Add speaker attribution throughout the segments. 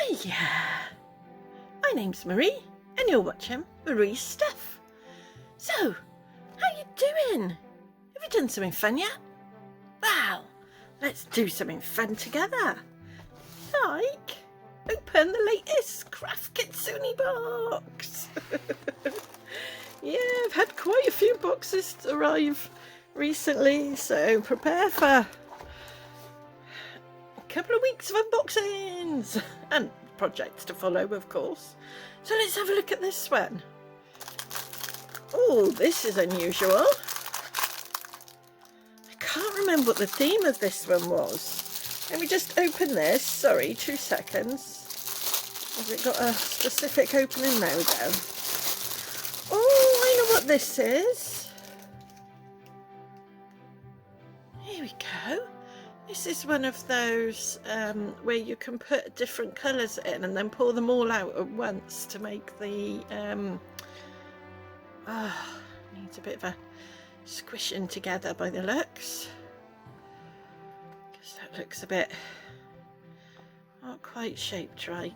Speaker 1: Hiya! My name's Marie, and you're watching Marie's Stuff. So, how you doing? Have you done something fun yet? Well, let's do something fun together. Like, open the latest Craft Kitsune box. Yeah, I've had quite a few boxes arrive recently, so prepare for a couple of weeks of unboxings and projects to follow, of course. So let's have a look at this one. Oh, this is unusual. I can't remember what the theme of this one was. Let me just open this. Sorry, 2 seconds. Has it got a specific opening now though? Oh, I know what this is. Here we go. This is one of those where you can put different colours in and then pour them all out at once to make the needs a bit of a squishing together by the looks, because that looks a bit not quite shaped right.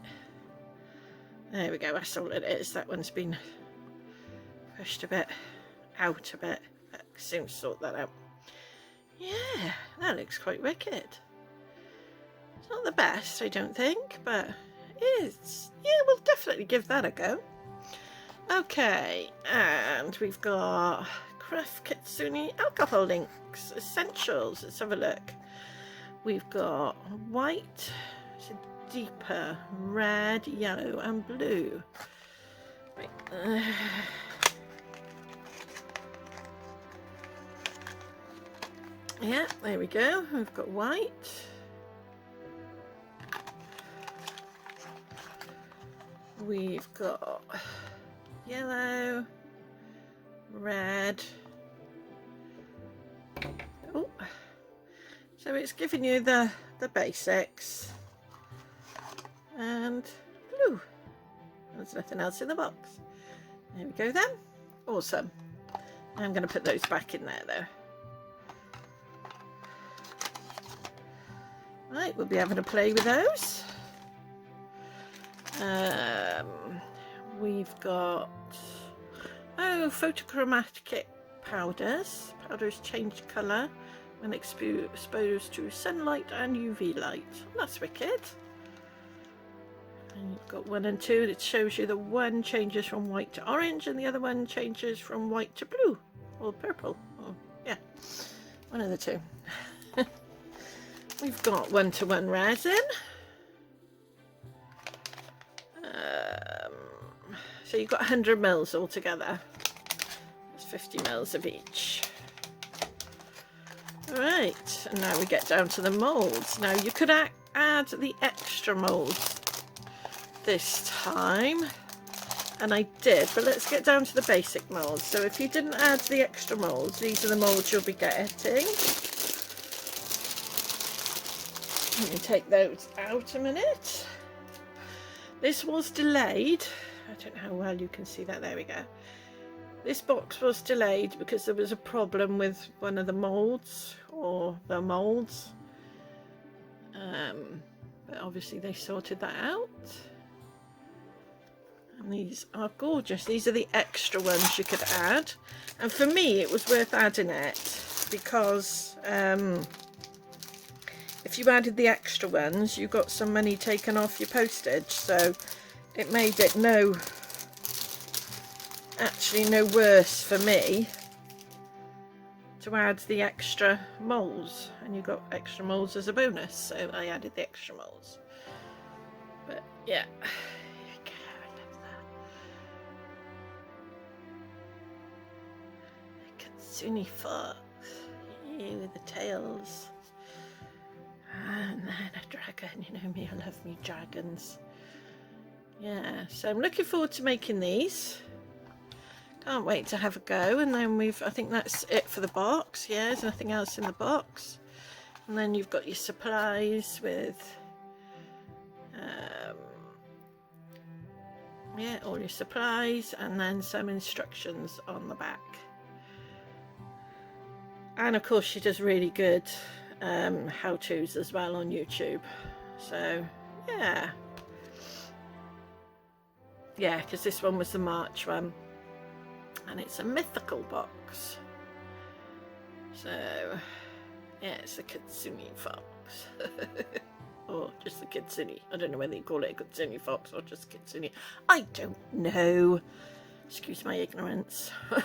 Speaker 1: There we go, that's all it is. That one's been pushed a bit out a bit. I'll soon sort that out. Yeah, that looks quite wicked. It's not the best, I don't think, but it's, yeah, we'll definitely give that a go. Okay, and we've got Craft Kitsune alcohol links, essentials. Let's have a look. We've got white, it's a deeper red, yellow and blue. Right. Yeah, there we go. We've got white. We've got yellow, red. Oh, so it's giving you the basics. And blue. There's nothing else in the box. There we go then. Awesome. I'm going to put those back in there though. Right, we'll be having a play with those. We've got photochromatic powders. Powders change colour when exposed to sunlight and UV light. That's wicked. And you've got 1 and 2 that shows you the one changes from white to orange and the other one changes from white to blue or purple. Oh, yeah, one of the two. We've got 1-to-1 resin. So you've got 100 mils altogether. There's 50 mils of each. Right, and now we get down to the moulds. Now you could add the extra moulds this time, and I did, but let's get down to the basic moulds. So if you didn't add the extra moulds, these are the moulds you'll be getting. Let me take those out a minute. This was delayed. I don't know how well you can see that. There we go. This box was delayed because there was a problem with one of the moulds, or the moulds. But obviously they sorted that out. And these are gorgeous. These are the extra ones you could add. And for me, it was worth adding it because if you added the extra ones, you got some money taken off your postage, so it made it actually no worse for me to add the extra moulds, and you got extra moulds as a bonus, so I added the extra moulds. But yeah, here we go. I love that. The Kitsune fox, yeah, with the tails. And then a dragon, you know me, I love me dragons. Yeah, so I'm looking forward to making these. Can't wait to have a go. And then I think that's it for the box. Yeah, there's nothing else in the box. And then you've got your supplies with, yeah, all your supplies, and then some instructions on the back. And of course she does really good how-tos as well on YouTube. So yeah, yeah, because this one was the March one, and it's a mythical box. So yeah, it's a Kitsune fox. Or just a Kitsune. I don't know whether you call it a Kitsune fox or just Kitsune. I don't know. Excuse my ignorance. But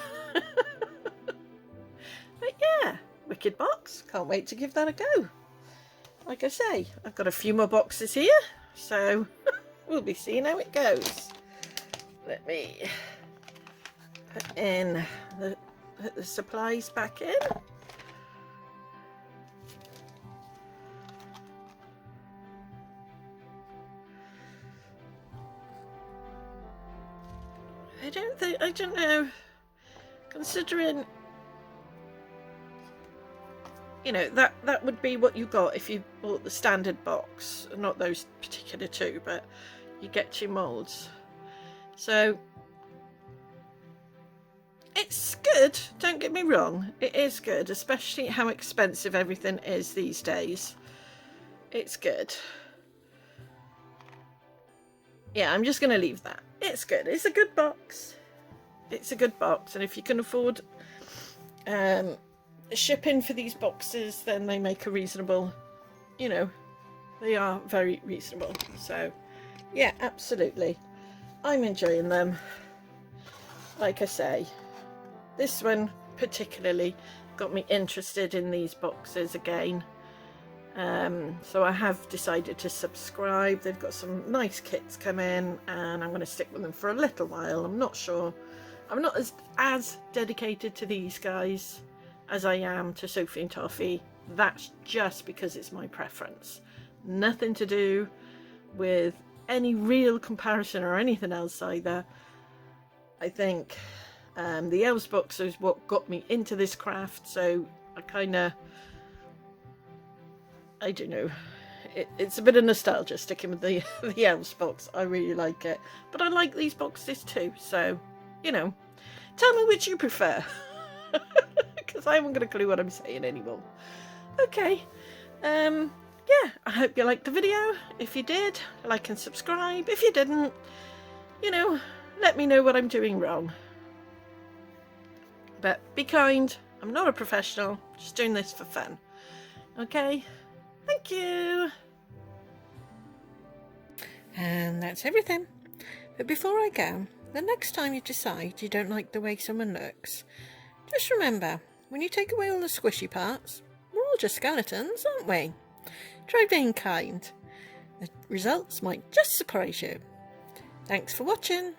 Speaker 1: yeah, wicked box. Can't wait to give that a go. Like I say, I've got a few more boxes here, so we'll be seeing how it goes. Let me put in put the supplies back in. I don't know, considering, you know, that would be what you got if you bought the standard box, not those particular two, but you get 2 molds. So it's good, don't get me wrong, it is good, especially how expensive everything is these days. It's good. Yeah, I'm just going to leave that. It's good. It's a good box. It's a good box, and if you can afford shipping for these boxes, then they make a reasonable, you know, they are very reasonable. So yeah, absolutely, I'm enjoying them. Like I say, this one particularly got me interested in these boxes again. So I have decided to subscribe. They've got some nice kits come in, and I'm going to stick with them for a little while. I'm not sure. I'm not as dedicated to these guys as I am to Sophie and Toffee. That's just because it's my preference. Nothing to do with any real comparison or anything else either. I think the Elves box is what got me into this craft, so I kind of, I don't know, it's a bit of nostalgia sticking with the Elves box. I really like it, but I like these boxes too, so, you know, tell me which you prefer, because I haven't got a clue what I'm saying anymore. Okay, yeah, I hope you liked the video. If you did, like and subscribe. If you didn't, you know, let me know what I'm doing wrong. But be kind. I'm not a professional, just doing this for fun. Okay, thank you. And that's everything. But before I go, the next time you decide you don't like the way someone looks, just remember, when you take away all the squishy parts, we're all just skeletons, aren't we? Try being kind. The results might just surprise you. Thanks for watching.